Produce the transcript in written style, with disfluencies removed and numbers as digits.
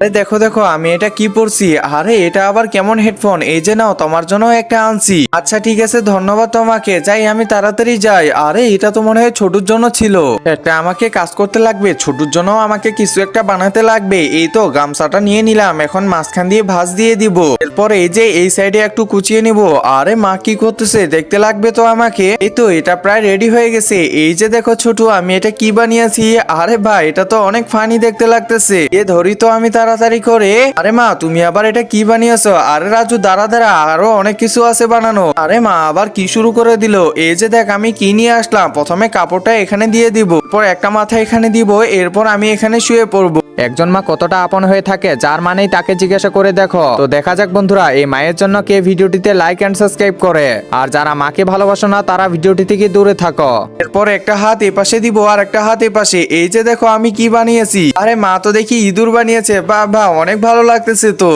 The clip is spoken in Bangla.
আরে দেখো দেখো আমি এটা কি পরছি। আরে এটা আবার কেমন হেডফোন, এই যে নাও তোমার জন্য একটা আনছি। আচ্ছা ঠিক আছে, ধন্যবাদ তোমাকে, যাই আমি তাড়াতাড়ি যাই। আরে এটা তো মনে হয় ছোটুর জন্য ছিল। এটা আমাকে কাজ করতে লাগবে, ছোটুর জন্য আমাকে কিছু একটা বানাতে লাগবে। এই তো গামছাটা নিয়ে নিলাম, এখন মাঝখান দিয়ে ভাঁজ দিয়ে দিব। এরপর এই যে এই সাইডে একটু কুচিয়ে নিব। আরে মা কি করতেছে, দেখতে লাগবে তো আমাকে। এই তো এটা প্রায় রেডি হয়ে গেছে। এই যে দেখো ছোটু, আমি এটা কি বানিয়েছি। আরে ভাই এটা তো অনেক ফানি দেখতে লাগতেছে। এ ধরি তো আমি তাড়াতাড়ি করে। আরে মা তুমি আবার এটা কি বানিয়েছো। আরে রাজু দাঁড়া দাঁড়া, আরো অনেক কিছু আছে বানানো। আরে মা আবার কি শুরু করে দিল। এই যে দেখ আমি কি নিয়ে আসলাম। প্রথমে কাপড়টা এখানে দিয়ে দিব, এরপর একটা মাথা এখানে দিব, এরপর আমি এখানে শুয়ে পড়বো। একজন মা কতটা আপন হয়ে থাকে, যার মানেই তাকে জিজ্ঞাসা করে দেখো। তো দেখা যাক বন্ধুরা, এই মায়ের জন্য কে ভিডিওটিতে লাইক এন্ড সাবস্ক্রাইব করে। আর যারা মাকে ভালোবাসো না তারা ভিডিওটি থেকে দূরে থাকো। এরপর একটা হাত এ পাশে দিব আর একটা হাত এ পাশে। এই যে দেখো আমি কি বানিয়েছি। আরে মা তো দেখি ইঁদুর বানিয়েছে, বাহ বাহ অনেক ভালো লাগতেছে তো।